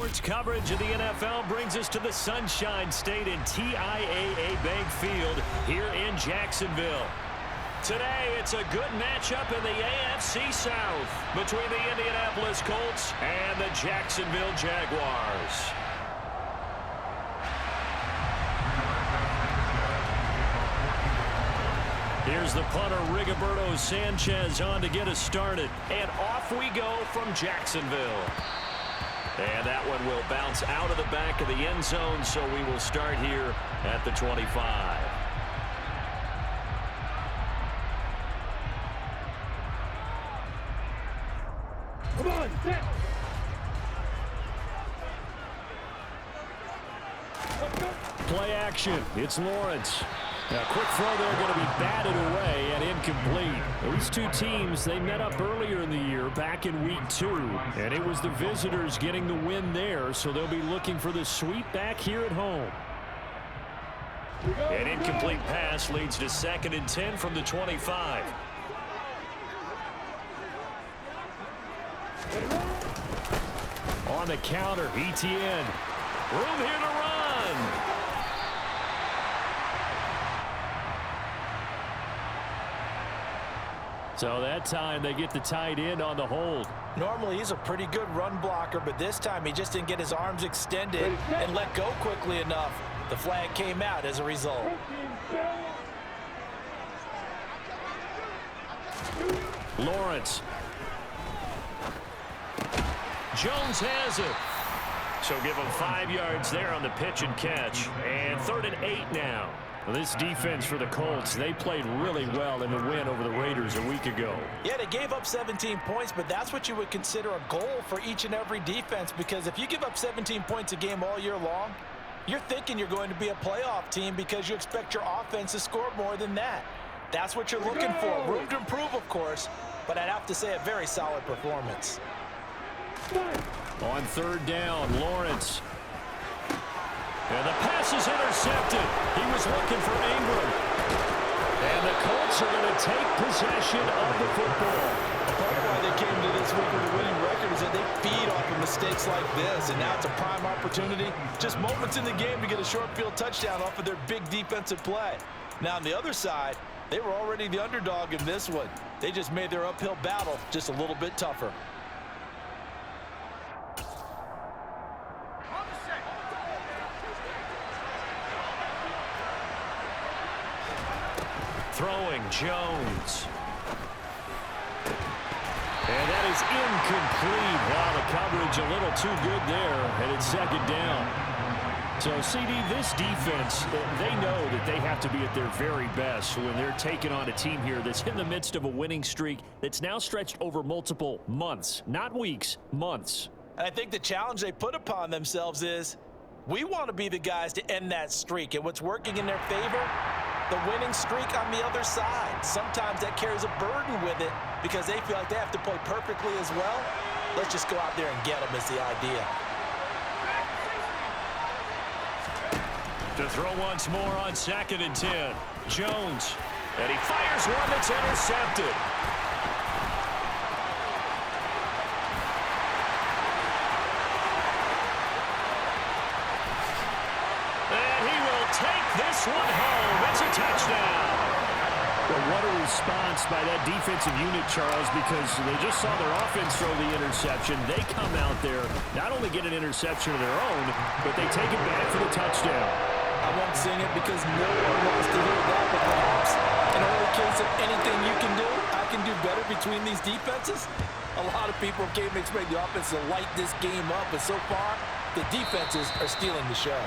Sports coverage of the NFL brings us to the Sunshine State and TIAA Bank Field here in Jacksonville. Today, it's a good matchup in the AFC South between the Indianapolis Colts and the Jacksonville Jaguars. Here's the punter, Rigoberto Sanchez, on to get us started. And off we go from Jacksonville. And that one will bounce out of the back of the end zone, so we will start here at the 25. Come on, set. Play action. It's Lawrence. Now, quick throw there, going to be batted away and incomplete. These two teams, they met up earlier in the year, back in week 2. And it was the visitors getting the win there, so they'll be looking for the sweep back here at home. An incomplete pass leads to 2nd and 10 from the 25. On the counter, ETN. Room here to run. So that time they get the tight end on the hold. Normally he's a pretty good run blocker, but this time he just didn't get his arms extended and let go quickly enough. The flag came out as a result. Lawrence. Jones has it. So give him 5 yards there on the pitch and catch. And 3rd and 8 now. Well, this defense for the Colts, they played really well in the win over the Raiders a week ago. Yeah, they gave up 17 points, but that's what you would consider a goal for each and every defense, because if you give up 17 points a game all year long, you're thinking you're going to be a playoff team because you expect your offense to score more than that. That's what you're looking for. Room to improve, of course, but I'd have to say a very solid performance. On 3rd down, Lawrence. And the pass is intercepted. He was looking for Ingram. And the Colts are going to take possession of the football. Part of why they came to this week with a winning record is that they feed off of mistakes like this. And now it's a prime opportunity. Just moments in the game to get a short field touchdown off of their big defensive play. Now on the other side, they were already the underdog in this one. They just made their uphill battle just a little bit tougher. Throwing, Jones. And that is incomplete. Wow, the coverage a little too good there, and it's 2nd down. So, CD, this defense, they know that they have to be at their very best when they're taking on a team here that's in the midst of a winning streak that's now stretched over multiple months, not weeks, months. And I think the challenge they put upon themselves is, we want to be the guys to end that streak. And what's working in their favor? The winning streak on the other side. Sometimes that carries a burden with it because they feel like they have to play perfectly as well. Let's just go out there and get them is the idea. To throw once more on 2nd and 10. Jones. And he fires one that's intercepted. Take this one home. It's a touchdown. Well, what a response by that defensive unit, Charles, because they just saw their offense throw the interception. They come out there, not only get an interception of their own, but they take it back for the touchdown. I won't sing it because no one wants to hear that, but perhaps in early case of anything you can do, I can do better between these defenses. A lot of people came to expect the offense to light this game up, but so far, the defenses are stealing the show.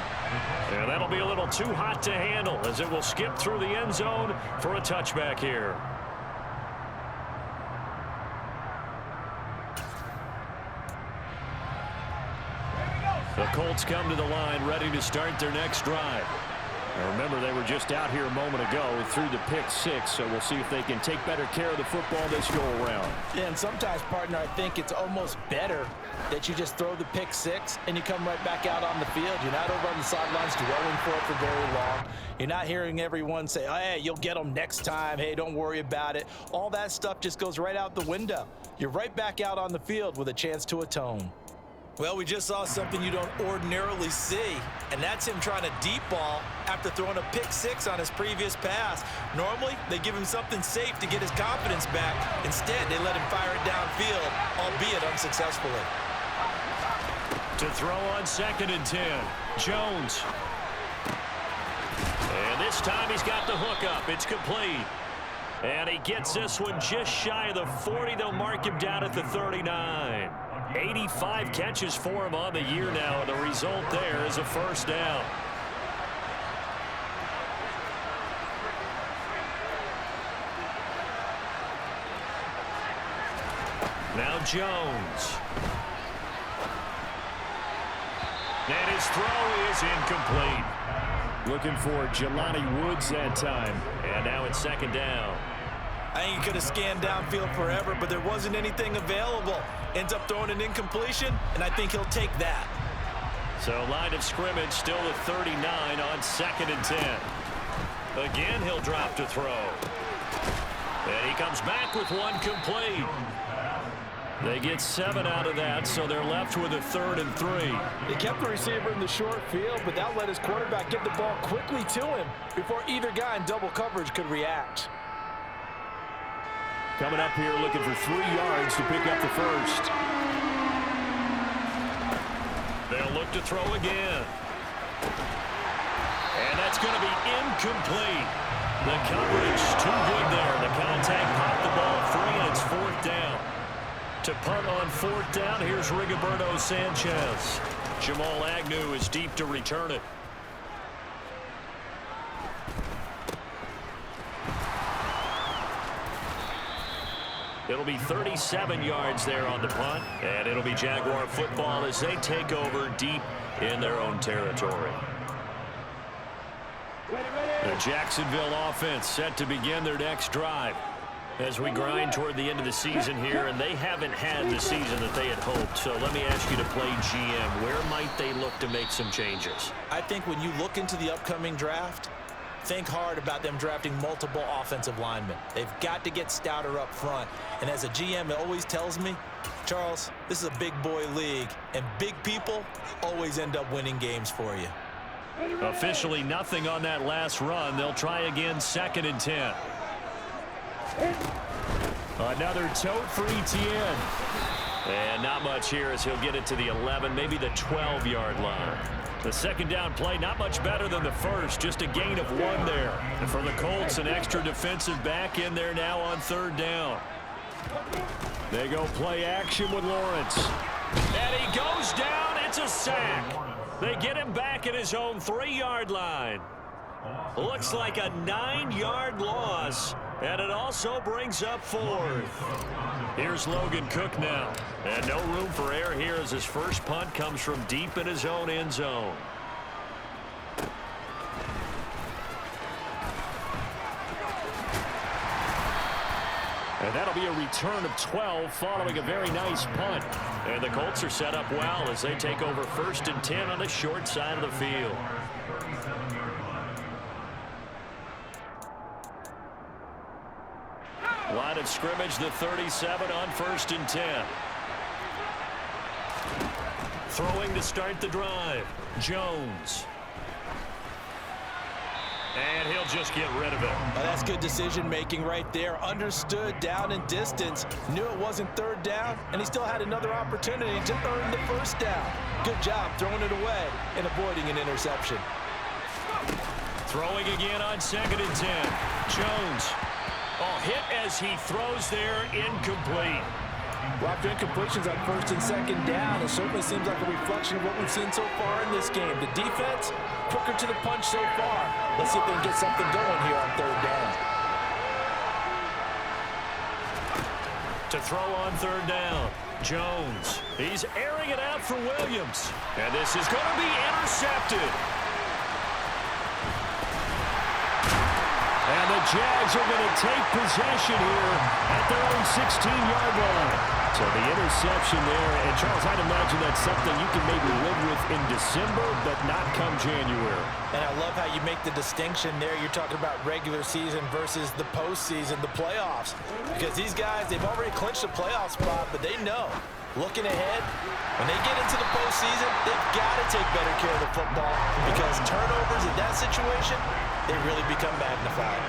Yeah, that'll be a little too hot to handle as it will skip through the end zone for a touchback here. The Colts come to the line ready to start their next drive. Now remember, they were just out here a moment ago through the pick 6, so we'll see if they can take better care of the football this go-around. Yeah, and sometimes, partner, I think it's almost better that you just throw the pick 6 and you come right back out on the field. You're not over on the sidelines dwelling for it for very long. You're not hearing everyone say, oh, hey, you'll get them next time. Hey, don't worry about it. All that stuff just goes right out the window. You're right back out on the field with a chance to atone. Well, we just saw something you don't ordinarily see, and that's him trying to deep ball after throwing a pick six on his previous pass. Normally, they give him something safe to get his confidence back. Instead, they let him fire it downfield, albeit unsuccessfully. To throw on 2nd and 10, Jones. And this time he's got the hook up. It's complete. And he gets this one just shy of the 40. They'll mark him down at the 39. 85 catches for him on the year now, and the result there is a first down. Now Jones. And his throw is incomplete. Looking for Jelani Woods that time. And now it's 2nd down. I think he could have scanned downfield forever, but there wasn't anything available. Ends up throwing an incompletion, and I think he'll take that. So line of scrimmage still at 39 on 2nd and 10. Again, he'll drop to throw. And he comes back with one complete. They get 7 out of that, so they're left with a 3rd and 3. They kept the receiver in the short field, but that let his quarterback get the ball quickly to him before either guy in double coverage could react. Coming up here looking for 3 yards to pick up the first. They'll look to throw again. And that's going to be incomplete. The coverage too good there. The contact popped the ball free, and it's 4th down. To punt on 4th down, here's Rigoberto Sanchez. Jamal Agnew is deep to return it. It'll be 37 yards there on the punt, and it'll be Jaguar football as they take over deep in their own territory. The Jacksonville offense set to begin their next drive as we grind toward the end of the season here, and they haven't had the season that they had hoped. So let me ask you to play GM. Where might they look to make some changes? I think when you look into the upcoming draft, think hard about them drafting multiple offensive linemen. They've got to get stouter up front. And as a GM, it always tells me, Charles, this is a big boy league, and big people always end up winning games for you. Officially nothing on that last run. They'll try again 2nd and 10. Another tote for Etienne. And not much here as he'll get it to the 11, maybe the 12-yard line. The 2nd down play, not much better than the first, just a gain of 1 there. And for the Colts, an extra defensive back in there now on 3rd down. They go play action with Lawrence. And he goes down. It's a sack. They get him back at his own 3-yard line. Looks like a 9-yard loss. And it also brings up 4th. Here's Logan Cook now. And no room for error here as his first punt comes from deep in his own end zone. And that'll be a return of 12 following a very nice punt. And the Colts are set up well as they take over 1st and 10 on the short side of the field. Line of scrimmage, the 37 on 1st and 10. Throwing to start the drive, Jones. And he'll just get rid of it. Well, that's good decision-making right there. Understood down and distance. Knew it wasn't 3rd down, and he still had another opportunity to earn the 1st down. Good job throwing it away and avoiding an interception. Throwing again on 2nd and 10. Jones. Oh, hit as he throws there, incomplete. Well, after incompletions on 1st and 2nd down, it certainly seems like a reflection of what we've seen so far in this game. The defense, quicker to the punch so far. Let's see if they can get something going here on 3rd down. To throw on 3rd down, Jones. He's airing it out for Williams. And this is going to be intercepted. And the Jags are going to take possession here at their own 16-yard line. So the interception there, and Charles, I'd imagine that's something you can maybe live with in December, but not come January. And I love how you make the distinction there. You're talking about regular season versus the postseason, the playoffs. Because these guys, they've already clinched a playoff spot, but they know Looking ahead, when they get into the postseason, they've got to take better care of the football because turnovers in that situation, they really become magnified.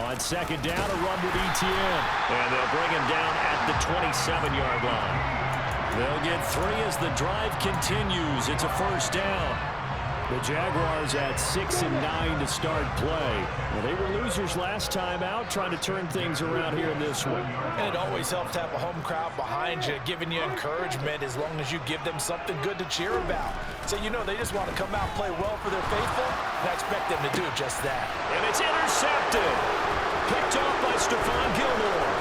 On second down, a run with ETN. And they'll bring him down at the 27-yard line. They'll get 3 as the drive continues. It's a first down. The Jaguars at 6-9 to start play. Well, they were losers last time out, trying to turn things around here in this one. And it always helps to have a home crowd behind you, giving you encouragement as long as you give them something good to cheer about. So you know they just want to come out and play well for their faithful, and I expect them to do just that. And it's intercepted. Picked off by Stephon Gilmore.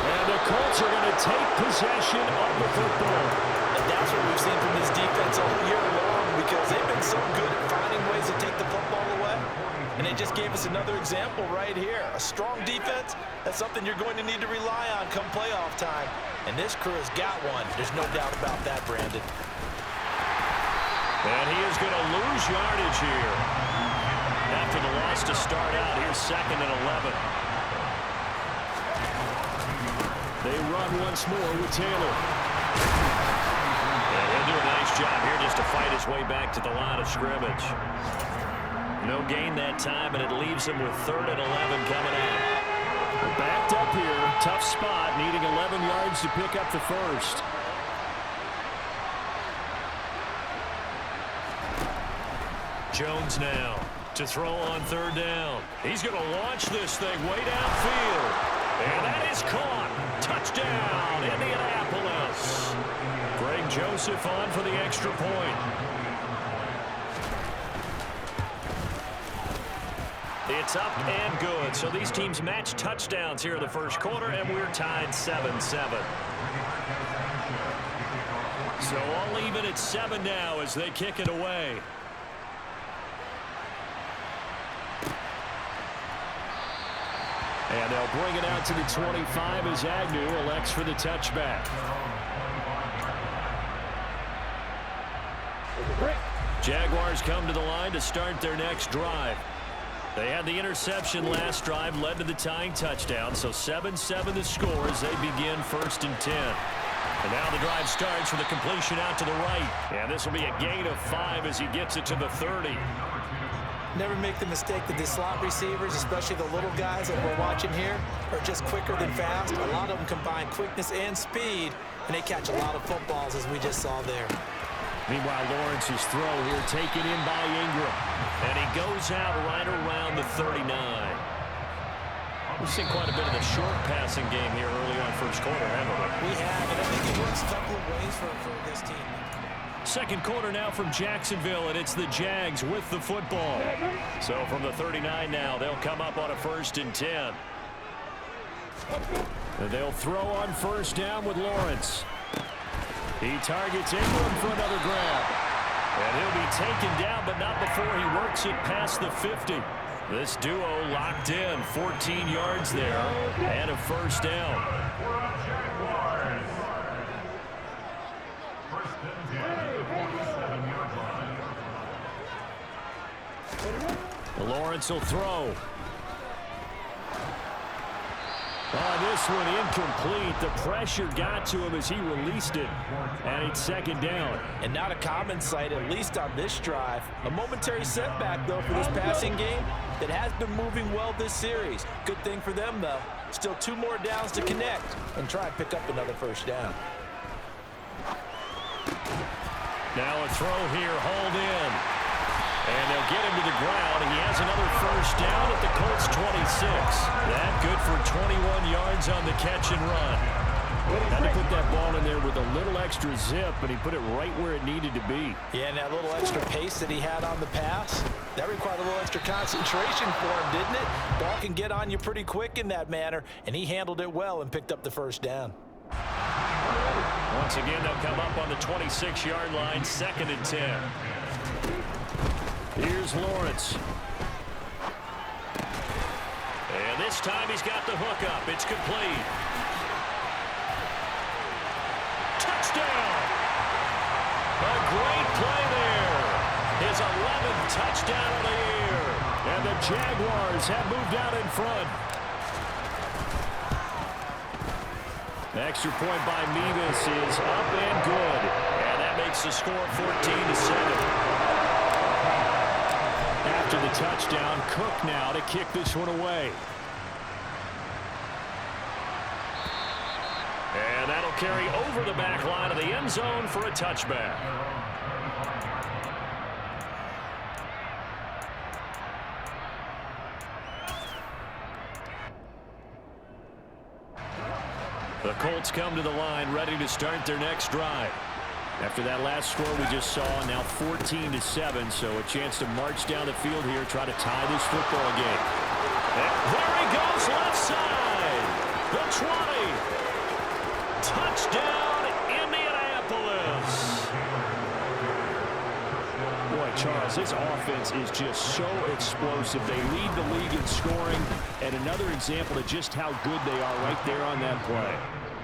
And the Colts are going to take possession of the football. And that's what we've seen from this defense all year long because they've been so good at finding ways to take the football away. And they just gave us another example right here. A strong defense, that's something you're going to need to rely on come playoff time. And this crew has got one. There's no doubt about that, Brandon. And he is going to lose yardage here. After the loss to start out, here's 2nd and 11. They run once more with Taylor. And he'll do a nice job here just to fight his way back to the line of scrimmage. No gain that time, and it leaves him with 3rd and 11 coming out. Backed up here, tough spot, needing 11 yards to pick up the first. Jones now to throw on 3rd down. He's going to launch this thing way downfield. And that is caught. Touchdown, Indianapolis. Greg Joseph on for the extra point. It's up and good. So these teams match touchdowns here in the first quarter, and we're tied 7-7. So all even at 7 now as they kick it away. And they'll bring it out to the 25 as Agnew elects for the touchback. Jaguars come to the line to start their next drive. They had the interception last drive, led to the tying touchdown, so 7-7 the score as they begin 1st and 10. And now the drive starts with a completion out to the right. And this will be a gain of 5 as he gets it to the 30. Never make the mistake that the slot receivers, especially the little guys that we're watching here, are just quicker than fast. A lot of them combine quickness and speed, and they catch a lot of footballs, as we just saw there. Meanwhile, Lawrence's throw here taken in by Ingram. And he goes out right around the 39. We've seen quite a bit of the short passing game here early on first quarter, haven't we? We have, and I think it works a couple of ways for this team. Second quarter now from Jacksonville, and it's the Jags with the football. So from the 39 now, they'll come up on a 1st and 10. And they'll throw on 1st down with Lawrence. He targets Ingram for another grab. And he'll be taken down, but not before he works it past the 50. This duo locked in, 14 yards there, and a 1st down. Lawrence will throw. This one incomplete. The pressure got to him as he released it, and it's 2nd down. And not a common sight, at least on this drive. A momentary setback, though, for this passing game that has been moving well this series. Good thing for them, though. Still 2 more downs to connect and try and pick up another 1st down. Now a throw here, hauled in. And they'll get him to the ground. He has another 1st down at the Colts 26. That good for 21 yards on the catch and run. Had to put that ball in there with a little extra zip, and he put it right where it needed to be. Yeah, and that little extra pace that he had on the pass, that required a little extra concentration for him, didn't it? Ball can get on you pretty quick in that manner, and he handled it well and picked up the 1st down. Once again, they'll come up on the 26-yard line, 2nd and 10. Here's Lawrence. And this time he's got the hook up. It's complete. Touchdown! A his 11th touchdown of the year. And the Jaguars have moved out in front. The extra point by Mevis is up and good. And that makes the score 14-7. After the touchdown, Cook now to kick this one away. And that'll carry over the back line of the end zone for a touchback. The Colts come to the line ready to start their next drive. After that last score we just saw, now 14-7, so a chance to march down the field here, try to tie this football game. And there he goes, left side. The 20. Touchdown, Indianapolis. Boy, Charles, this offense is just so explosive. They lead the league in scoring, and another example of just how good they are right there on that play.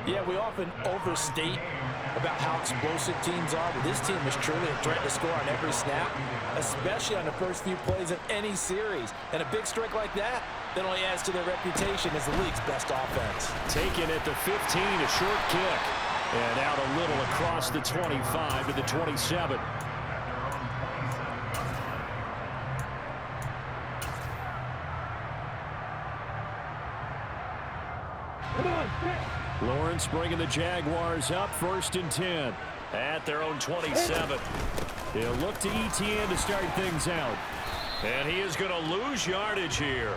Yeah, we often overstate about how explosive teams are, but this team is truly a threat to score on every snap, especially on the first few plays of any series. And a big strike like that only adds to their reputation as the league's best offense. Taken at the 15, a short kick. And out a little across the 25 to the 27. Lawrence bringing the Jaguars up, 1st and 10 at their own 27. He'll look to Etienne to start things out. And he is going to lose yardage here.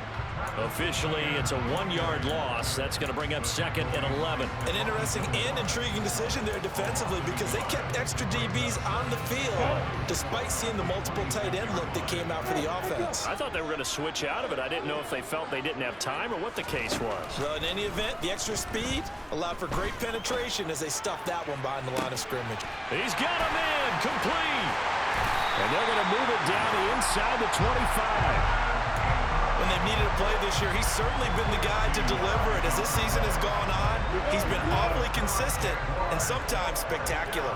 Officially, it's a 1-yard loss. That's going to bring up 2nd and 11. An interesting and intriguing decision there defensively because they kept extra DBs on the field despite seeing the multiple tight end look that came out for the offense. I thought they were going to switch out of it. I didn't know if they felt they didn't have time or what the case was. Well, in any event, the extra speed allowed for great penetration as they stuffed that one behind the line of scrimmage. He's got a man complete. And they're going to move it down to inside the 25. When they've needed a play this year, he's certainly been the guy to deliver it. As this season has gone on, he's been awfully consistent and sometimes spectacular.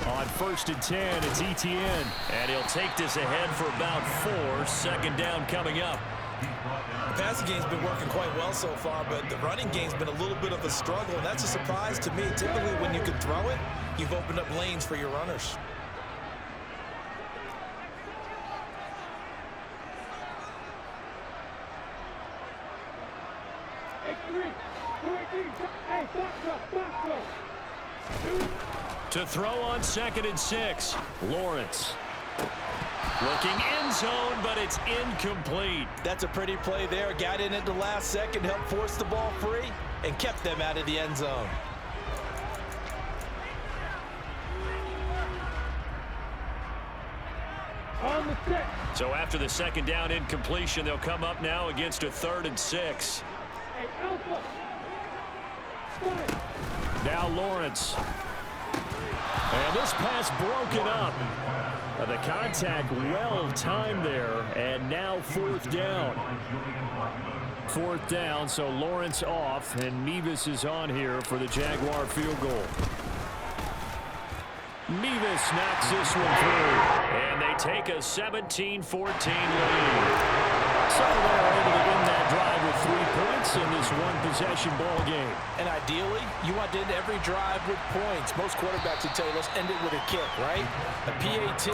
On 1st and 10, it's Etienne. And he'll take this ahead for about 4. 2nd down coming up. The passing game's been working quite well so far, but the running game's been a little bit of a struggle, and that's a surprise to me. Typically, when you can throw it, you've opened up lanes for your runners. To throw on 2nd and 6, Lawrence. Looking end zone, but it's incomplete. That's a pretty play there. Got in at the last second, helped force the ball free, and kept them out of the end zone. So after the 2nd down incompletion, they'll come up now against a 3rd and 6. Now Lawrence. And this pass broken up. The contact well timed there, and now 4th down. 4th down, so Lawrence off, and Mevis is on here for the Jaguar field goal. Mevis knocks this one through, and they take a 17-14 lead. So they're able to win that drive with 3 points in this one-possession ball game. And ideally, you want to end every drive with points. Most quarterbacks would tell you, let's end it with a kick, right? A PAT,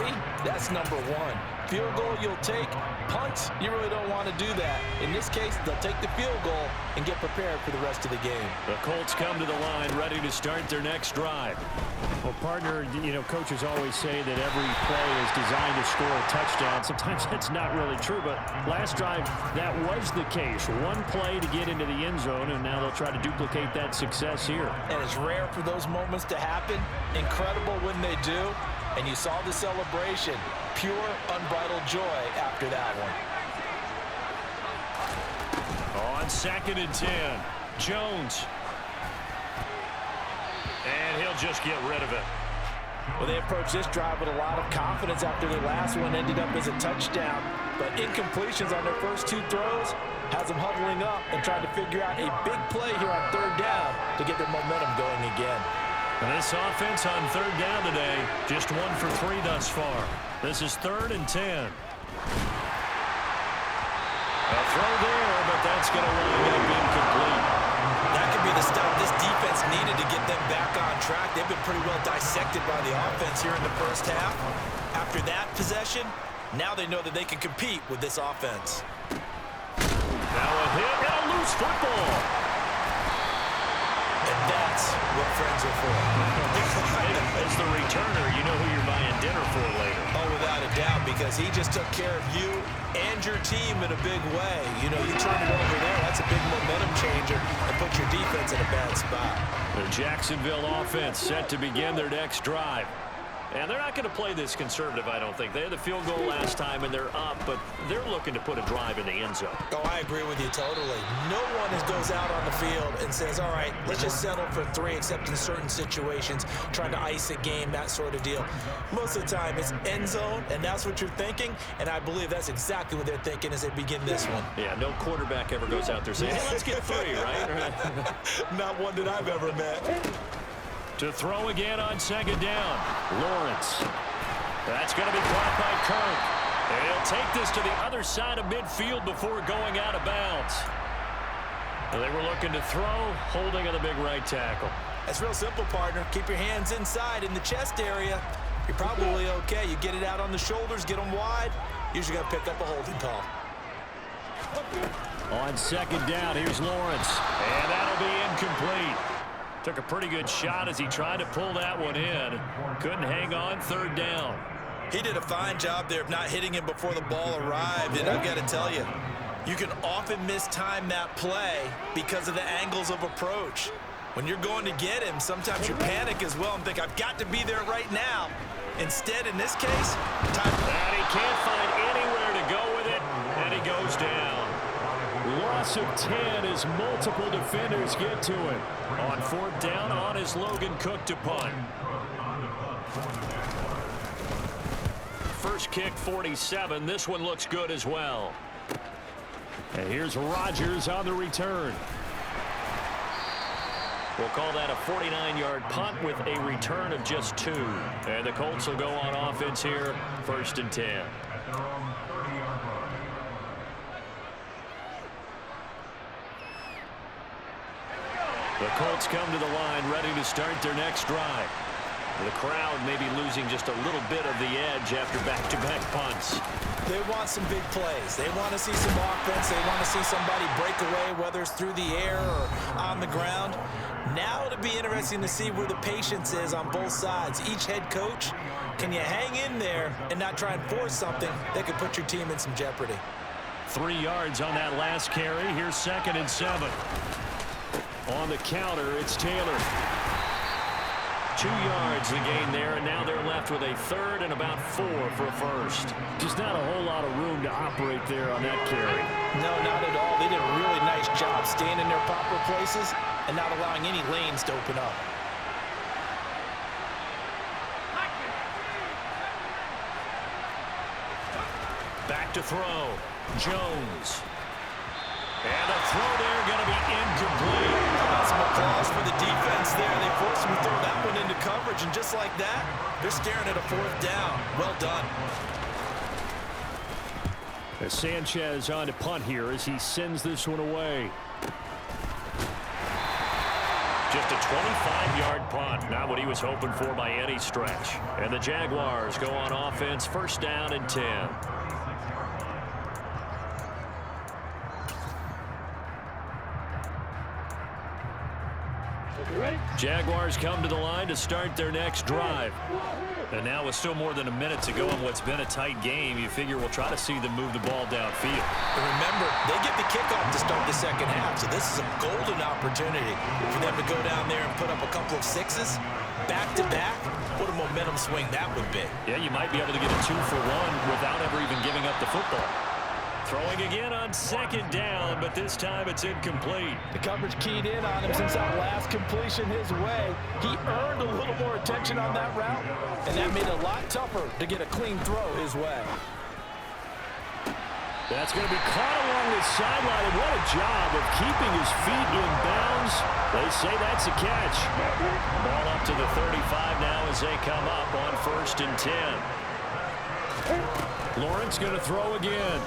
that's number 1. Field goal you'll take. Punts, you really don't want to do that. In this case, they'll take the field goal and get prepared for the rest of the game. The Colts come to the line ready to start their next drive. Well, partner, coaches always say that every play is designed to score a touchdown. Sometimes that's not really true, but last drive, that was the case. 1 play to get into the end zone, and now they'll try to duplicate that success here. And it's rare for those moments to happen. Incredible when they do. And you saw the celebration. Pure, unbridled joy after that one. On 2nd and 10, Jones. And he'll just get rid of it. Well, they approached this drive with a lot of confidence after their last one ended up as a touchdown. But incompletions on their first 2 throws has them huddling up and trying to figure out a big play here on 3rd down to get their momentum going again. This offense on third down today, just 1 for 3 thus far. This is 3rd and 10. A throw there, but that's going to wind up incomplete. That could be the stop this defense needed to get them back on track. They've been pretty well dissected by the offense here in the first half. After that possession, now they know that they can compete with this offense. Now a hit and a loose football. And that's what friends are for. As the returner, you know who you're buying dinner for later. Oh, without a doubt, because he just took care of you and your team in a big way. You know, you turn it over there, that's a big momentum changer and put your defense in a bad spot. The Jacksonville offense set to begin their next drive. And they're not going to play this conservative, I don't think. They had the field goal last time, and they're up, but they're looking to put a drive in the end zone. Oh, I agree with you totally. No one goes out on the field and says, all right, let's just settle for 3, except in certain situations, trying to ice a game, that sort of deal. Most of the time, it's end zone, and that's what you're thinking, and I believe that's exactly what they're thinking as they begin this one. Yeah, no quarterback ever goes out there saying, hey, let's get 3, right? Not one that I've ever met. To throw again on second down. Lawrence. That's going to be caught by Kirk. And he'll take this to the other side of midfield before going out of bounds. They were looking to throw, holding on the big right tackle. That's real simple, partner. Keep your hands inside in the chest area. You're probably okay. You get it out on the shoulders, get them wide. Usually got to pick up a holding call. On second down, here's Lawrence. And that'll be incomplete. Took a pretty good shot as he tried to pull that one in. Couldn't hang on, third down. He did a fine job there of not hitting him before the ball arrived. And I've got to tell you, you can often mistime that play because of the angles of approach. When you're going to get him, sometimes you panic as well and think, I've got to be there right now. Instead, in this case, time. And he can't find anywhere to go with it, and he goes down. Loss of 10 as multiple defenders get to it. On fourth down, on is Logan Cook to punt. First kick, 47. This one looks good as well. And here's Rodgers on the return. We'll call that a 49-yard punt with a return of just 2. And the Colts will go on offense here, 1st and 10. The Colts come to the line ready to start their next drive. The crowd may be losing just a little bit of the edge after back-to-back punts. They want some big plays. They want to see some offense. They want to see somebody break away, whether it's through the air or on the ground. Now it'll be interesting to see where the patience is on both sides. Each head coach, can you hang in there and not try and force something that could put your team in some jeopardy? 3 yards on that last carry. Here's 2nd and 7. On the counter, it's Taylor. 2 yards the gain there, and now they're left with a 3rd and about 4 for a first. Just not a whole lot of room to operate there on that carry. No, not at all. They did a really nice job staying in their proper places and not allowing any lanes to open up. Back to throw. Jones. And the throw there going to be incomplete. Got some applause for the defense there. They forced him to throw that one into coverage, and just like that, they're staring at a 4th down. Well done. As Sanchez on to punt here as he sends this one away. Just a 25-yard punt. Not what he was hoping for by any stretch. And the Jaguars go on offense, 1st down and 10. Jaguars come to the line to start their next drive. And now with still more than a minute to go in what's been a tight game, you figure we'll try to see them move the ball downfield. And remember, they get the kickoff to start the second half, so this is a golden opportunity for them to go down there and put up a couple of 6s back-to-back. What a momentum swing that would be. Yeah, you might be able to get a 2-for-1 without ever even giving up the football. Throwing again on 2nd down, but this time it's incomplete. The coverage keyed in on him since that last completion his way. He earned a little more attention on that route, and that made it a lot tougher to get a clean throw his way. That's going to be caught along the sideline, and what a job of keeping his feet in bounds. They say that's a catch. Ball up to the 35 now as they come up on 1st and 10. Lawrence going to throw again.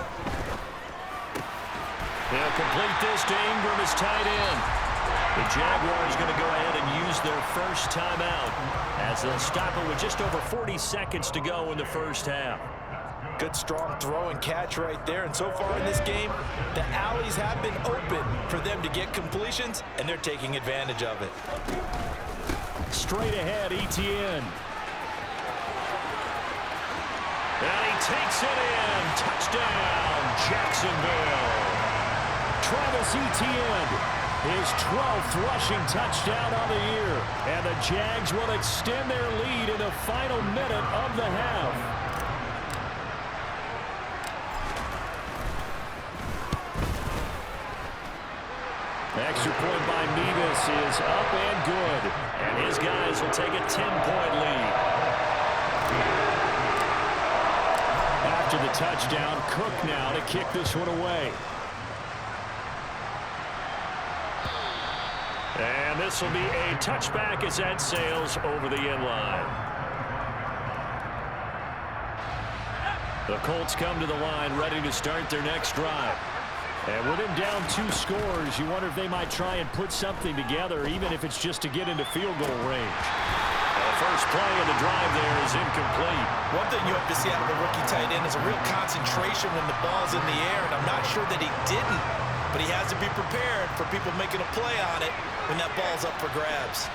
They'll complete this to Ingram as tight end. The Jaguars going to go ahead and use their first timeout as they'll stop it with just over 40 seconds to go in the first half. Good, strong throw and catch right there. And so far in this game, the alleys have been open for them to get completions, and they're taking advantage of it. Straight ahead, Etienne. And he takes it in. Touchdown, Jacksonville. Travis Etienne, his 12th rushing touchdown on the year. And the Jags will extend their lead in the final minute of the half. Extra point by Nevis is up and good. And his guys will take a 10-point lead. After the touchdown, Cook now to kick this one away. And this will be a touchback as that sails over the end line. The Colts come to the line ready to start their next drive. And with him down 2 scores, you wonder if they might try and put something together, even if it's just to get into field goal range. The first play of the drive there is incomplete. One thing you have to see out of the rookie tight end is a real concentration when the ball's in the air, and I'm not sure that he didn't, but he has to be prepared for people making a play on it when that ball's up for grabs.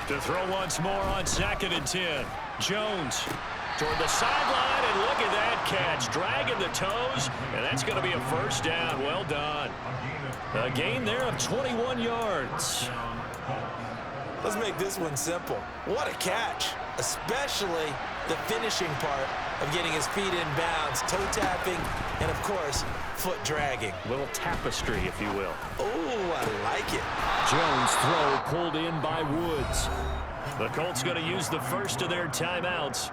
To throw once more on 2nd and 10. Jones toward the sideline, and look at that catch. Dragging the toes, and that's going to be a first down. Well done. A gain there of 21 yards. Let's make this one simple. What a catch, especially the finishing part of getting his feet in bounds, toe tapping, and of course, foot dragging. Little tapestry, if you will. Oh, I like it. Jones' throw pulled in by Woods. The Colts going to use the first of their timeouts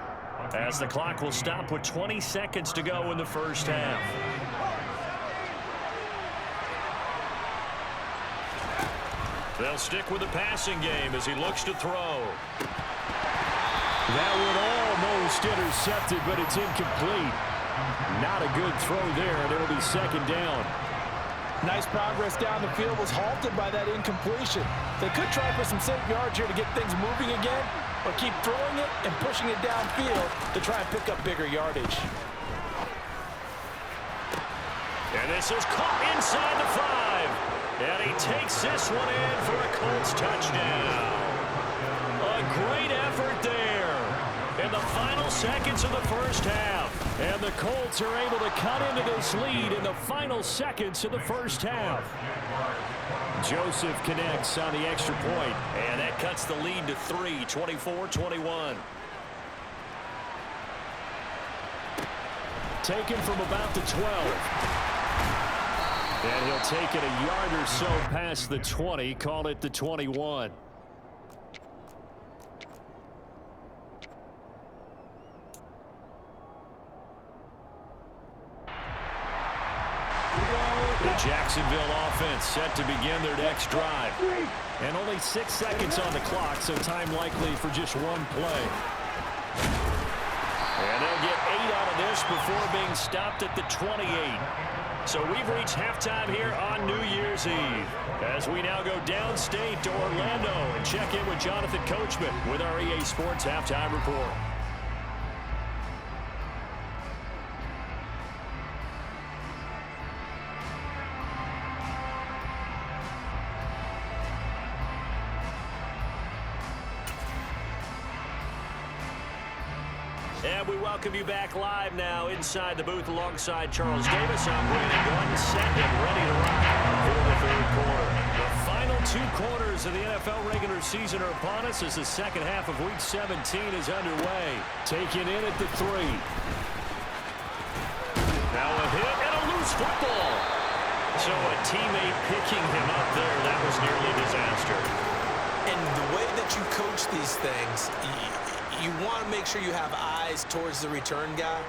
as the clock will stop with 20 seconds to go in the first half. They'll stick with the passing game as he looks to throw. That one almost intercepted, but it's incomplete. Not a good throw there, and it'll be 2nd down. Nice progress down the field, was halted by that incompletion. They could try for some safe yards here to get things moving again, or keep throwing it and pushing it downfield to try and pick up bigger yardage. And this is caught inside the 5. And he takes this one in for a Colts touchdown. A great effort there in the final seconds of the first half. And the Colts are able to cut into this lead in the final seconds of the first half. Joseph connects on the extra point, and that cuts the lead to 3, 24-21. Taken from about the 12. And he'll take it a yard or so past the 20, call it the 21. The Jacksonville offense set to begin their next drive. And only 6 seconds on the clock, so time likely for just one play. And they'll get 8 out of this before being stopped at the 28. So we've reached halftime here on New Year's Eve as we now go downstate to Orlando and check in with Jonathan Coachman with our EA Sports Halftime Report. And we welcome you back live now inside the booth alongside Charles Davis. I'm Brandon Gordon, set and ready to rock for the 3rd quarter. The final 2 quarters of the NFL regular season are upon us as the second half of Week 17 is underway. Taken in at the 3. Now a hit and a loose football. So a teammate picking him up there, that was nearly a disaster. And the way that you coach these things, you want to make sure you have eyes towards the return guy.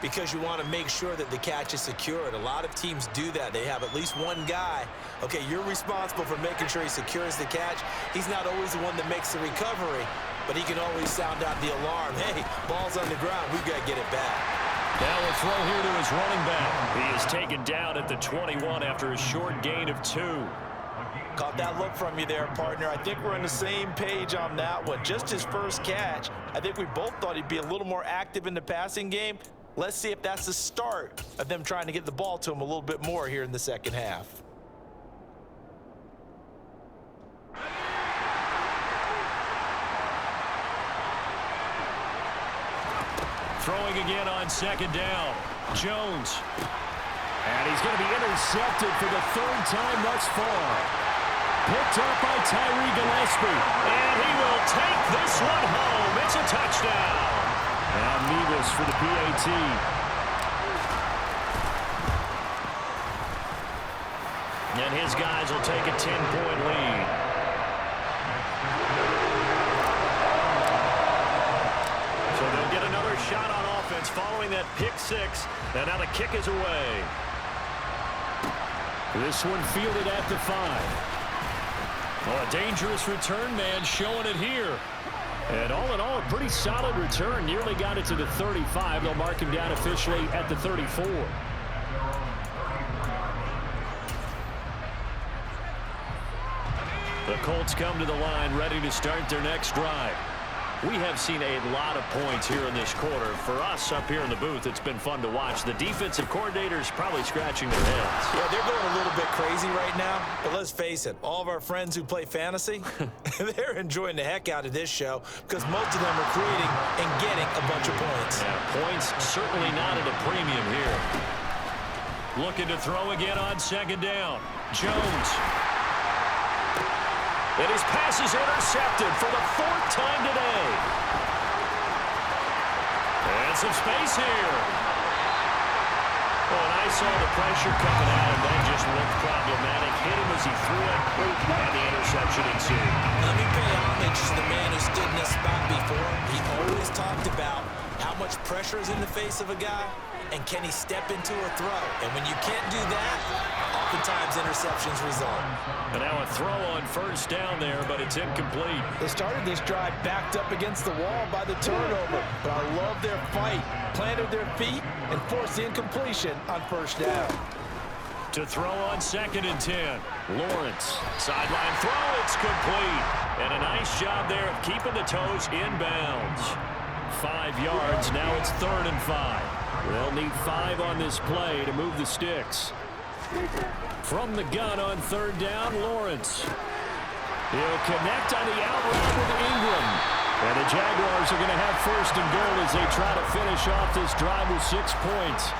because you want to make sure that the catch is secured. A lot of teams do that. They have at least one guy. Okay, you're responsible for making sure he secures the catch. He's not always the one that makes the recovery, but he can always sound out the alarm. Hey, ball's on the ground. We've got to get it back. Now a throw here to his running back. He is taken down at the 21 after a short gain of 2. Caught that look from you there, partner. I think we're on the same page on that one. Just his first catch. I think we both thought he'd be a little more active in the passing game. Let's see if that's the start of them trying to get the ball to him a little bit more here in the second half. Throwing again on second down. Jones. And he's going to be intercepted for the 3rd time thus far. Picked up by Tyree Gillespie. And he will take this one home. It's a touchdown. And Nevis for the PAT. And his guys will take a 10-point lead. So they'll get another shot on offense following that pick 6. And now the kick is away. This one fielded at the 5. Oh, a dangerous return man showing it here. And all in all, a pretty solid return. Nearly got it to the 35. They'll mark him down officially at the 34. The Colts come to the line ready to start their next drive. We have seen a lot of points here in this quarter. For us up here in the booth, it's been fun to watch. The defensive coordinators probably scratching their heads. Yeah, they're going a little bit crazy right now. But let's face it, all of our friends who play fantasy, they're enjoying the heck out of this show because most of them are creating and getting a bunch of points. Yeah, points certainly not at a premium here. Looking to throw again on second down. Jones. And his pass is intercepted for the 4th time today. And some space here. Well, and I saw the pressure coming at him. That just looked problematic. Hit him as he threw it, and the interception ensued. Let me pay homage to the man who stood in this spot before. He always talked about how much pressure is in the face of a guy, and can he step into a throw. And when you can't do that, oftentimes interceptions result. And now a throw on first down there, but it's incomplete. They started this drive backed up against the wall by the turnover, but I love their fight. Planted their feet and forced the incompletion on first down. To throw on 2nd and 10. Lawrence. Sideline throw. It's complete. And a nice job there of keeping the toes inbounds. 5 yards. Now it's 3rd and 5. They'll need 5 on this play to move the sticks. From the gun on 3rd down, Lawrence. He'll connect on the out route with Ingram. And the Jaguars are going to have 1st and goal as they try to finish off this drive with 6 points.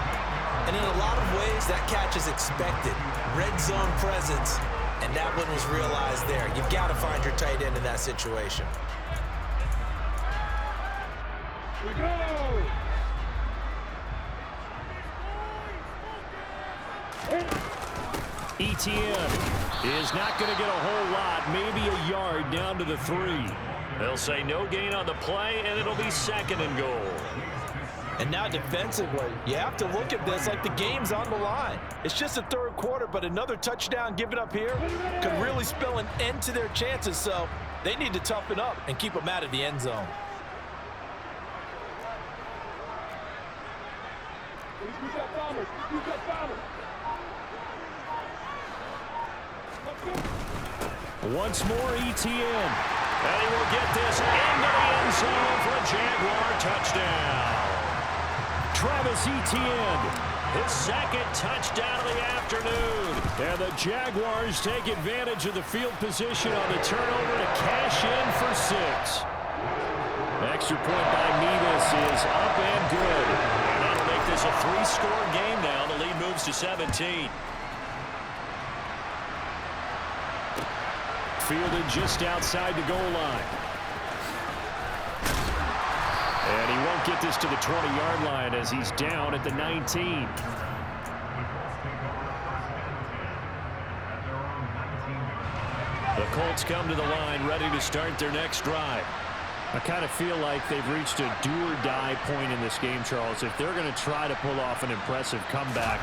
And in a lot of ways, that catch is expected. Red zone presence, and that one was realized there. You've got to find your tight end in that situation. We go! Etienne is not going to get a whole lot, maybe a yard down to the 3. They'll say no gain on the play, and it'll be 2nd and goal. And now defensively, you have to look at this like the game's on the line. It's just the 3rd quarter, but another touchdown given up here could really spell an end to their chances, so they need to toughen up and keep them out of the end zone. Once more, Etienne. And he will get this into the end zone for a Jaguar touchdown. Travis Etienne, his 2nd touchdown of the afternoon. And the Jaguars take advantage of the field position on the turnover to cash in for 6. Extra point by Nevis is up and good. And that'll make this a 3-score game now. The lead moves to 17. Fielded just outside the goal line. And he won't get this to the 20-yard line as he's down at the 19. The Colts come to the line ready to start their next drive. I kind of feel like they've reached a do-or-die point in this game, Charles. If they're going to try to pull off an impressive comeback,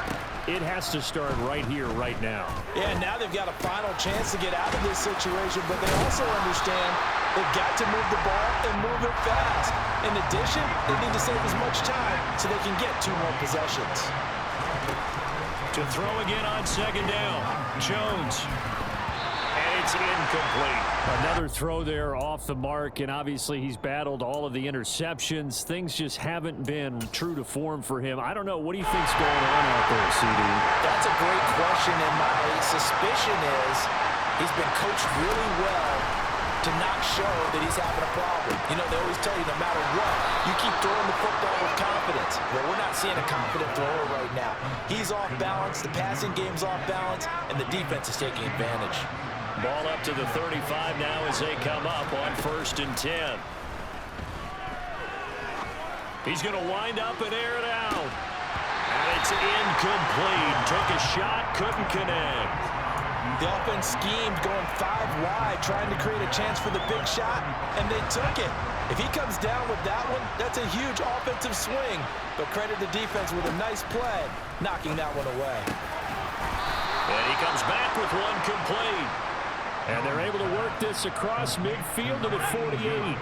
it has to start right here, right now. Yeah, now they've got a final chance to get out of this situation, but they also understand they've got to move the ball and move it fast. In addition, they need to save as much time so they can get 2 more possessions. To throw again on second down, Jones. And it's incomplete. Another throw there off the mark, and obviously he's battled all of the interceptions. Things just haven't been true to form for him. I don't know. What do you think's going on out there, CD? That's a great question, and my suspicion is he's been coached really well to not show that he's having a problem. You know, they always tell you no matter what, you keep throwing the football with confidence. Well, we're not seeing a confident thrower right now. He's off balance, the passing game's off balance, and the defense is taking advantage. Ball up to the 35 now as they come up on 1st and 10. He's going to wind up and air it out. And it's incomplete. Took a shot, couldn't connect. The offense schemed going 5 wide, trying to create a chance for the big shot, and they took it. If he comes down with that one, that's a huge offensive swing. But credit the defense with a nice play, knocking that one away. And he comes back with one complete. And they're able to work this across midfield to the 48.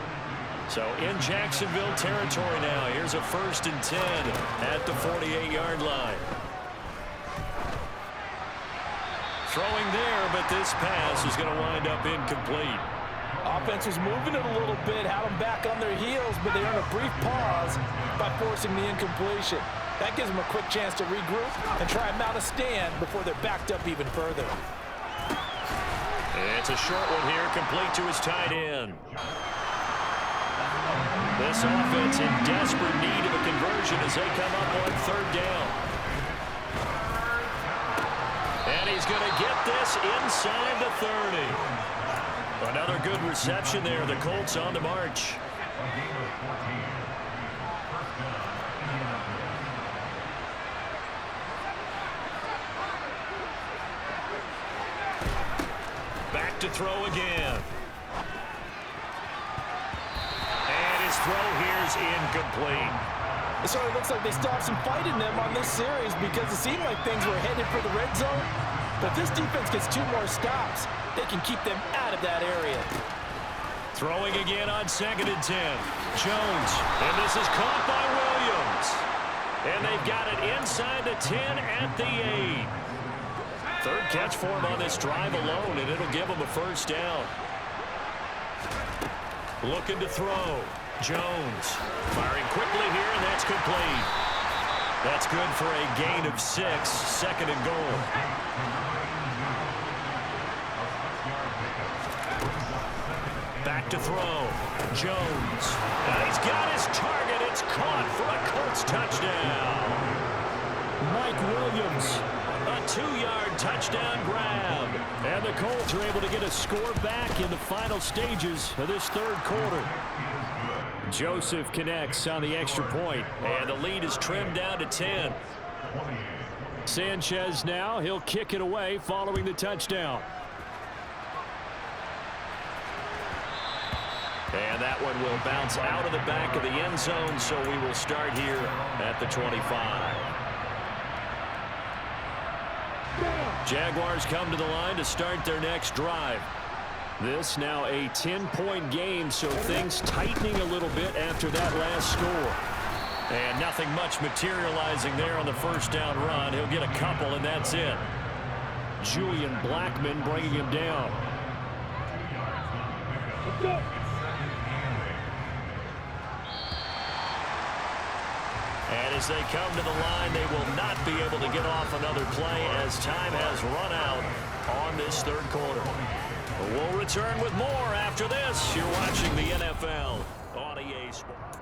So in Jacksonville territory now. Here's a 1st and 10 at the 48-yard line. Throwing there, but this pass is going to wind up incomplete. Offense was moving it a little bit, had them back on their heels, but they earned a brief pause by forcing the incompletion. That gives them a quick chance to regroup and try and mount a stand before they're backed up even further. It's a short one here, complete to his tight end. This offense in desperate need of a conversion as they come up on 3rd down. And he's going to get this inside the 30. Another good reception there. The Colts on the march. Back to throw again. And his throw here's incomplete. It sort of looks like they still have some fight in them on this series because it seemed like things were headed for the red zone. But if this defense gets 2 more stops, they can keep them out of that area. Throwing again on 2nd and 10. Jones. And this is caught by Williams. And they've got it inside the 10 at the 8. 3rd catch for him on this drive alone, and it'll give him a 1st down. Looking to throw. Jones firing quickly here, and that's complete. That's good for a gain of 6, 2nd and goal. Back to throw. Jones. And he's got his target. It's caught for a Colts touchdown. Mike Williams. A 2-yard touchdown grab. And the Colts are able to get a score back in the final stages of this 3rd quarter. Joseph connects on the extra point, and the lead is trimmed down to 10. Sanchez now, he'll kick it away following the touchdown. And that one will bounce out of the back of the end zone, so we will start here at the 25. Jaguars come to the line to start their next drive. This now a 10-point game, so things tightening a little bit after that last score. And nothing much materializing there on the 1st down run. He'll get a couple, and that's it. Julian Blackmon bringing him down. Let's go. And as they come to the line, they will not be able to get off another play as time has run out on this 3rd quarter. We'll return with more after this. You're watching the NFL on EA Sports.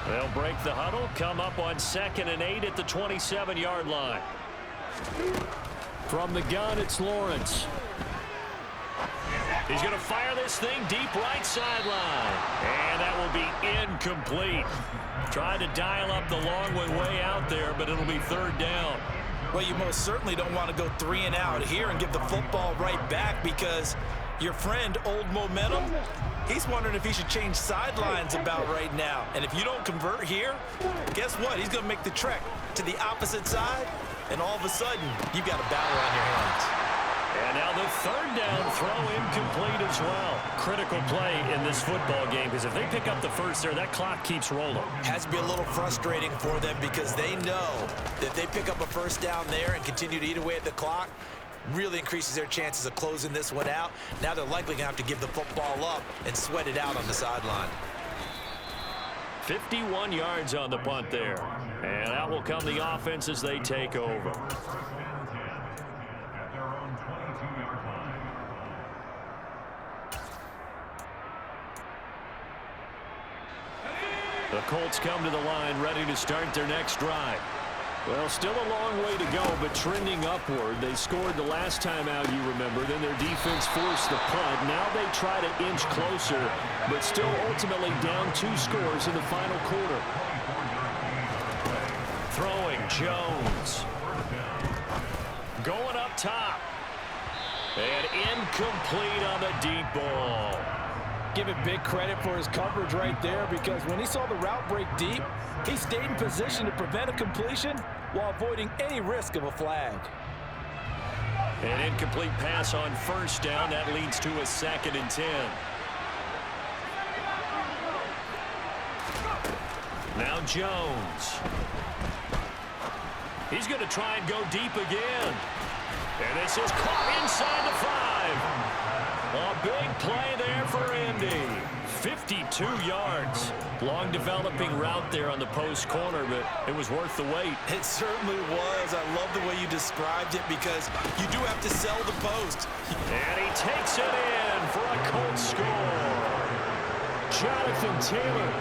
They'll break the huddle, come up on 2nd and 8 at the 27-yard line. From the gun, it's Lawrence. He's going to fire this thing deep right sideline. And that will be incomplete. Tried to dial up the long one way out there, but it'll be 3rd down. Well, you most certainly don't want to go 3 and out here and give the football right back, because your friend, Old Momentum, he's wondering if he should change sidelines about right now. And if you don't convert here, guess what? He's going to make the trek to the opposite side, and all of a sudden, you've got a battle on your hands. And now the third down throw incomplete as well. Critical play in this football game, because if they pick up the first there, that clock keeps rolling. Has to be a little frustrating for them, because they know that if they pick up a first down there and continue to eat away at the clock, really increases their chances of closing this one out. Now they're likely going to have to give the football up and sweat it out on the sideline. 51 yards on the punt there. And out will come the offense as they take over. The Colts come to the line, ready to start their next drive. Well, still a long way to go, but trending upward. They scored the last time out, you remember. Then their defense forced the punt. Now they try to inch closer, but still ultimately down 2 scores in the final quarter. Throwing, Jones. Going up top. And incomplete on the deep ball. Give it big credit for his coverage right there, because when he saw the route break deep, he stayed in position to prevent a completion while avoiding any risk of a flag. An incomplete pass on first down. That leads to a 2nd and 10. Now Jones. He's going to try and go deep again. And this is caught inside the 5. A big play there for Indy. 52 yards. Long developing route there on the post corner, but it was worth the wait. It certainly was. I love the way you described it, because you do have to sell the post. And he takes it in for a Colts score. Jonathan Taylor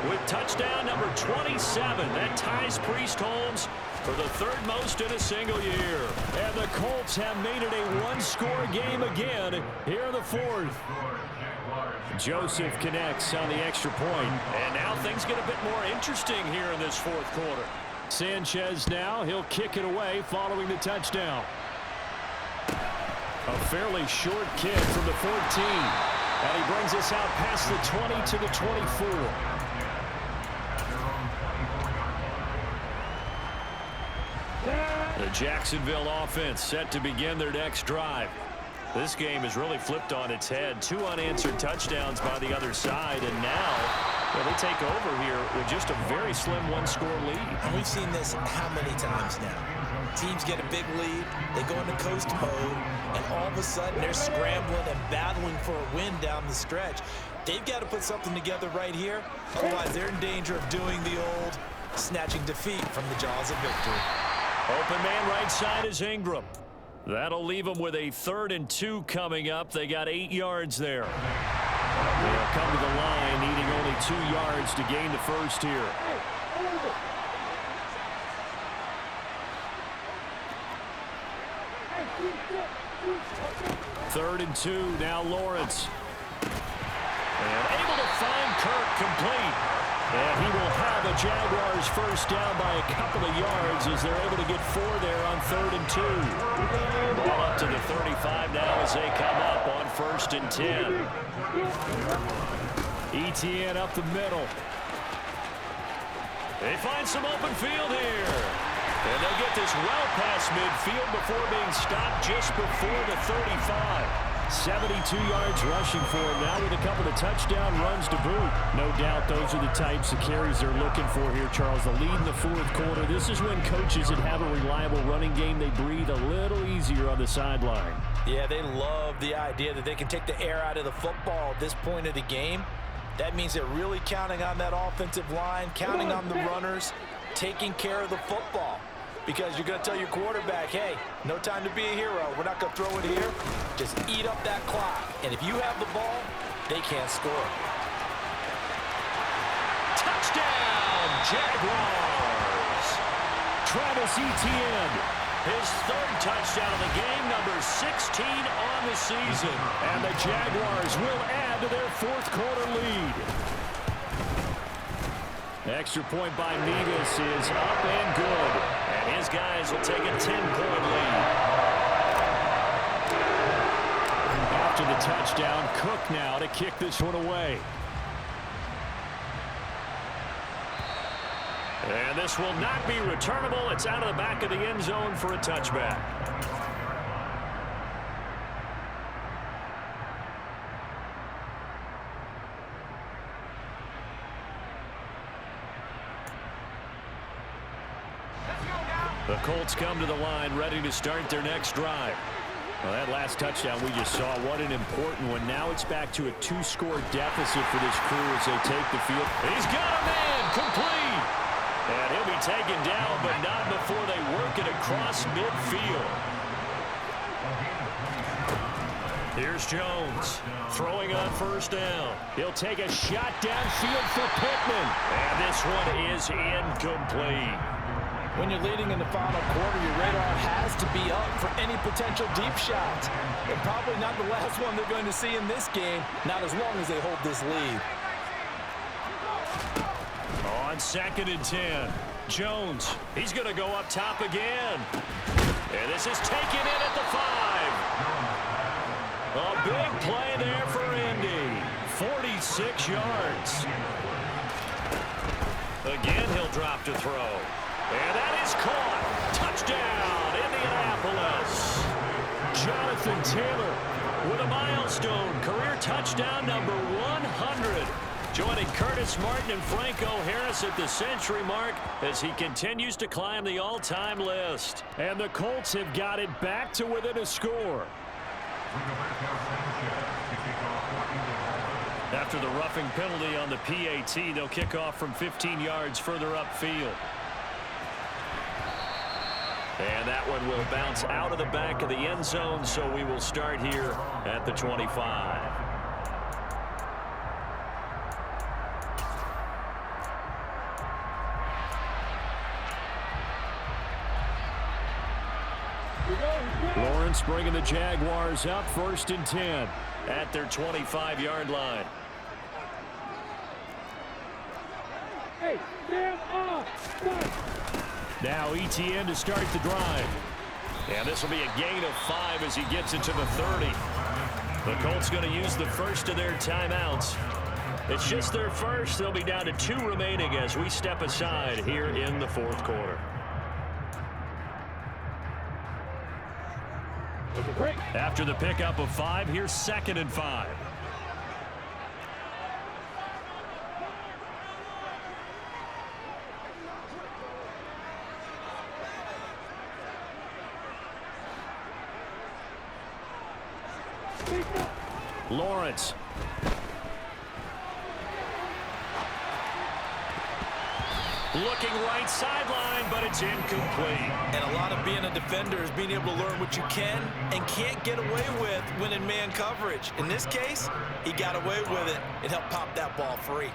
with touchdown number 27. That ties Priest Holmes for the 3rd most in a single year. And the Colts have made it a 1-score game again here in the 4th. Joseph connects on the extra point. And now things get a bit more interesting here in this 4th quarter. Sanchez now, he'll kick it away following the touchdown. A fairly short kick from the 14. And he brings us out past the 20 to the 24. The Jacksonville offense set to begin their next drive. This game has really flipped on its head. 2 unanswered touchdowns by the other side, and now they take over here with just a very slim 1-score lead. And we've seen this how many times now? Teams get a big lead, they go into coast mode, and all of a sudden they're scrambling and battling for a win down the stretch. They've got to put something together right here, otherwise they're in danger of doing the old snatching defeat from the jaws of victory. Open man right side is Ingram. That'll leave them with a 3rd and 2 coming up. They got 8 yards there. They'll come to the line, needing only 2 yards to gain the first here. Third and 2, now Lawrence. And able to find Kirk complete. And he will have the Jaguars first down by a couple of yards as they're able to get 4 there on 3rd and 2. Ball up to the 35 now as they come up on 1st and 10. ETN up the middle. They find some open field here. And they'll get this well past midfield before being stopped just before the 35. 72 yards rushing for him now with a couple of touchdown runs to boot. No doubt those are the types of carries they're looking for here, Charles. The lead in the 4th quarter. This is when coaches that have a reliable running game, they breathe a little easier on the sideline. Yeah, they love the idea that they can take the air out of the football at this point of the game. That means they're really counting on that offensive line, counting on the runners, taking care of the football. Because you're going to tell your quarterback, hey, no time to be a hero. We're not going to throw it here. Just eat up that clock. And if you have the ball, they can't score. Touchdown, Jaguars. Travis Etienne, his 3rd touchdown of the game, number 16 on the season. And the Jaguars will add to their 4th quarter lead. Extra point by Nevis is up and good. And his guys will take a 10-point lead. After the touchdown, Cook now to kick this one away. And this will not be returnable. It's out of the back of the end zone for a touchback. The Colts come to the line ready to start their next drive. Well, that last touchdown we just saw, what an important one. Now it's back to a 2-score deficit for this crew as they take the field. He's got a man, complete. And he'll be taken down, but not before they work it across midfield. Here's Jones throwing on first down. He'll take a shot downfield for Pittman. And this one is incomplete. When you're leading in the final quarter, your radar has to be up for any potential deep shots. But probably not the last one they're going to see in this game, not as long as they hold this lead. On 2nd and 10, Jones, he's going to go up top again. And this is taken in at the 5. A big play there for Indy. 46 yards. Again, he'll drop to throw. And that is caught. Touchdown, Indianapolis. Jonathan Taylor with a milestone career touchdown number 100. Joining Curtis Martin and Franco Harris at the century mark as he continues to climb the all-time list. And the Colts have got it back to within a score. After the roughing penalty on the PAT, they'll kick off from 15 yards further upfield. And that one will bounce out of the back of the end zone, so we will start here at the 25. Lawrence bringing the Jaguars up 1st and 10 at their 25-yard line. Hey, stand up! Now ETN to start the drive. And this will be a gain of 5 as he gets it to the 30. The Colts going to use the first of their timeouts. It's just their first. They'll be down to 2 remaining as we step aside here in the 4th quarter. After the pickup of 5, here's 2nd and 5. Lawrence. Looking right sideline, but it's incomplete. And a lot of being a defender is being able to learn what you can and can't get away with when in man coverage. In this case, he got away with it and helped pop that ball free.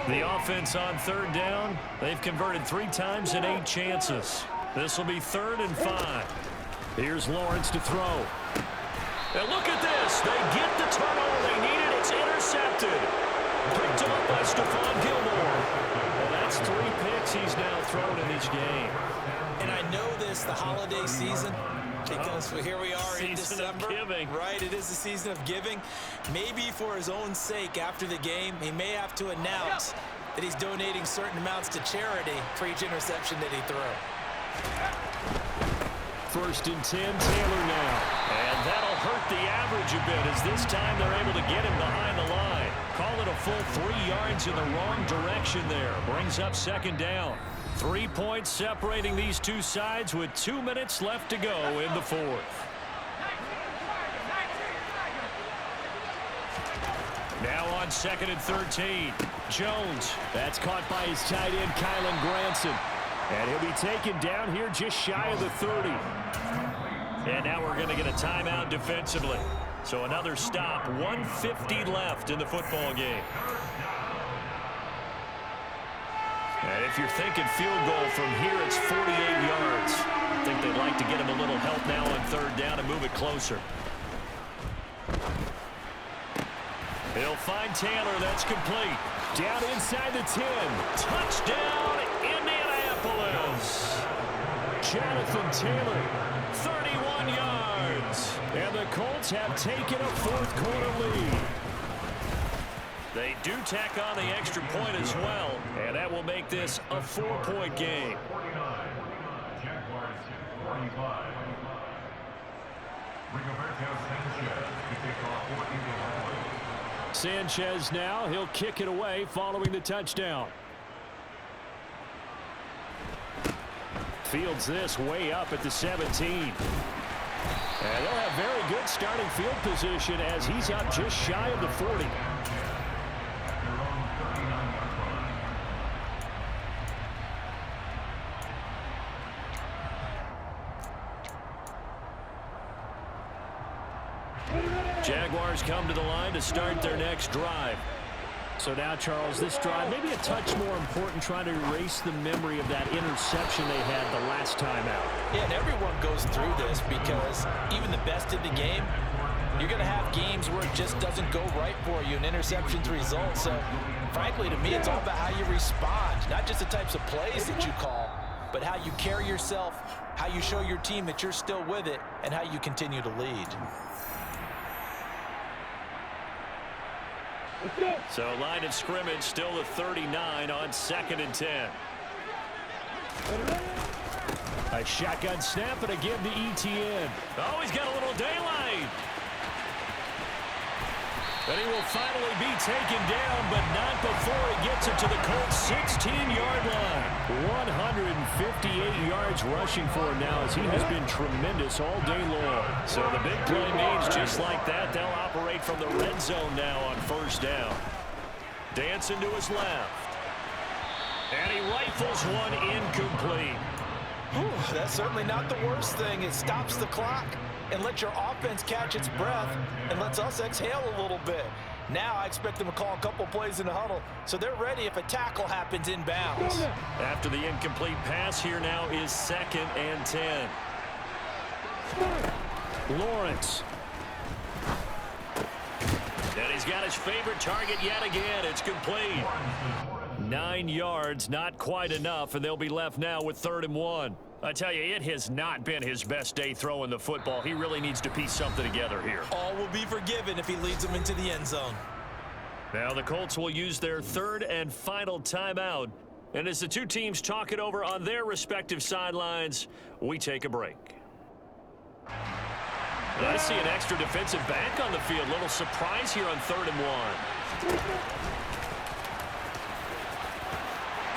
The offense on 3rd down, they've converted 3 times in 8 chances. This will be 3rd and 5. Here's Lawrence to throw. And look at this. They get the turnover they needed. It's intercepted. Picked up by Stephon Gilmore. And that's 3 picks he's now thrown in this game. And I know this, the holiday season, because here we are in December. Season of giving. Right, it is the season of giving. Maybe for his own sake after the game, he may have to announce that he's donating certain amounts to charity for each interception that he threw. 1st and 10, Taylor now. And that'll hurt the average a bit as this time they're able to get him behind the line. Call it a full 3 yards in the wrong direction there. Brings up 2nd down. 3 points separating these two sides with 2 minutes left to go in the 4th. Now on 2nd and 13. Jones. That's caught by his tight end, Kylan Granson. And he'll be taken down here just shy of the 30. And now we're going to get a timeout defensively. So another stop. 1:50 left in the football game. And if you're thinking field goal from here, it's 48 yards. I think they'd like to get him a little help now on third down and move it closer. He'll find Taylor. That's complete. Down inside the 10. Touchdown, Indianapolis. Jonathan Taylor, 31 yards. And the Colts have taken a fourth-quarter lead. They do tack on the extra point as well, and that will make this a 4-point game. Sanchez now, he'll kick it away following the touchdown. Fields this way up at the 17. And they'll have very good starting field position as he's up just shy of the 40. Jaguars come to the line to start their next drive. So now, Charles, this drive maybe a touch more important, trying to erase the memory of that interception they had the last time out. Yeah, and everyone goes through this because even the best in the game, you're going to have games where it just doesn't go right for you, and interceptions result. So, frankly, to me, it's all about how you respond, not just the types of plays that you call, but how you carry yourself, how you show your team that you're still with it, and how you continue to lead. So line of scrimmage still the 39 on 2nd and 10. A shotgun snap and again to ETN. Oh, he's got a little daylight. But he will finally be taken down, but not before he gets it to the Colts' 16-yard line. 158 yards rushing for him now as he has been tremendous all day long. So the big play means just like that, they'll operate from the red zone now on first down. Dancing to his left. And he rifles one incomplete. Whew, that's certainly not the worst thing. It stops the clock and lets your offense catch its breath and lets us exhale a little bit. Now I expect them to call a couple plays in the huddle so they're ready if a tackle happens inbounds. After the incomplete pass, here now is 2nd and 10. Lawrence. And he's got his favorite target yet again. It's complete. 9 yards, not quite enough, and they'll be left now with 3rd and 1. I tell you, it has not been his best day throwing the football. He really needs to piece something together here. All will be forgiven if he leads them into the end zone. Now the Colts will use their 3rd and final timeout. And as the two teams talk it over on their respective sidelines, we take a break. I see an extra defensive back on the field. Little surprise here on 3rd and 1.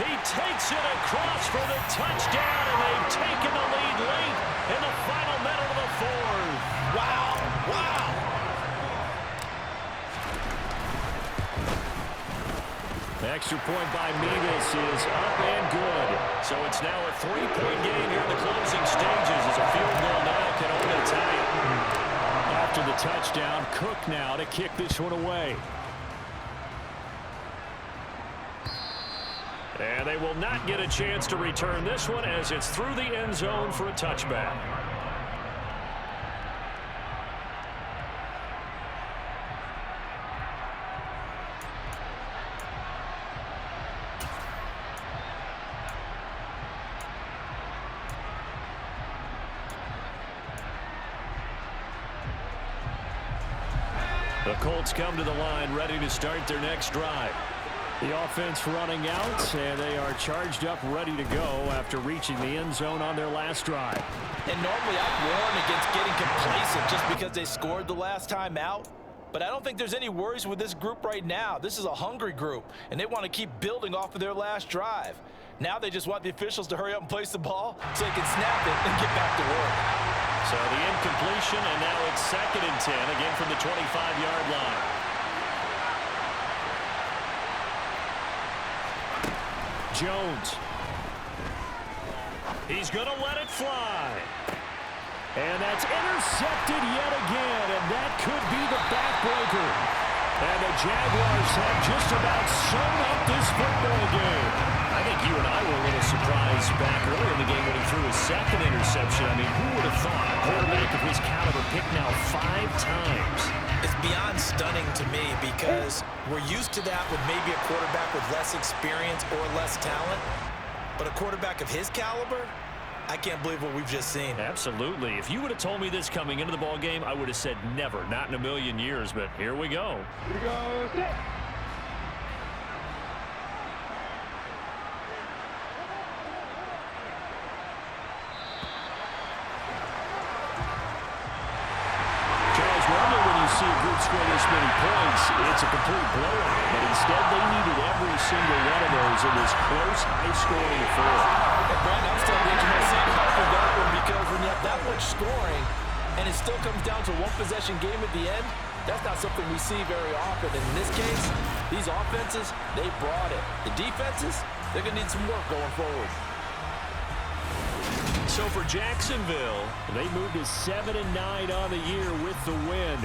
He takes it across for the touchdown, and they've taken the lead late in the final minute of the 4th. Wow, wow. The extra point by Mevis is up and good. So it's now a 3-point game here in the closing stages as a field goal now can only tie it. After the touchdown, Cook now to kick this one away. And they will not get a chance to return this one as it's through the end zone for a touchback. The Colts come to the line ready to start their next drive. The offense running out, and they are charged up, ready to go after reaching the end zone on their last drive. And normally I warn against getting complacent just because they scored the last time out. But I don't think there's any worries with this group right now. This is a hungry group, and they want to keep building off of their last drive. Now they just want the officials to hurry up and place the ball so they can snap it and get back to work. So the incompletion, and now it's 2nd and 10, again from the 25-yard line. Jones. He's going to let it fly. And that's intercepted yet again, and that could be the backbreaker. And the Jaguars have just about sewn up this football game. I think you and I were a little surprised back earlier in the game when he threw his second interception. I mean, who would have thought a quarterback of his caliber picked now 5 times? It's beyond stunning to me because we're used to that with maybe a quarterback with less experience or less talent. But a quarterback of his caliber, I can't believe what we've just seen. Absolutely. If you would have told me this coming into the ball game, I would have said never, not in a million years. But here we go. Here we go. Set. Normally when you see a group score this many points, it's a complete blowout. But instead, they needed every single one of those in this close, high-scoring affair. Brandon, I'm still thinking myself for that one because when you have that much scoring and it still comes down to one-possession game at the end, that's not something we see very often. And in this case, these offenses, they brought it. The defenses, they're going to need some work going forward. So for Jacksonville, they moved to 7-9 on the year with the win.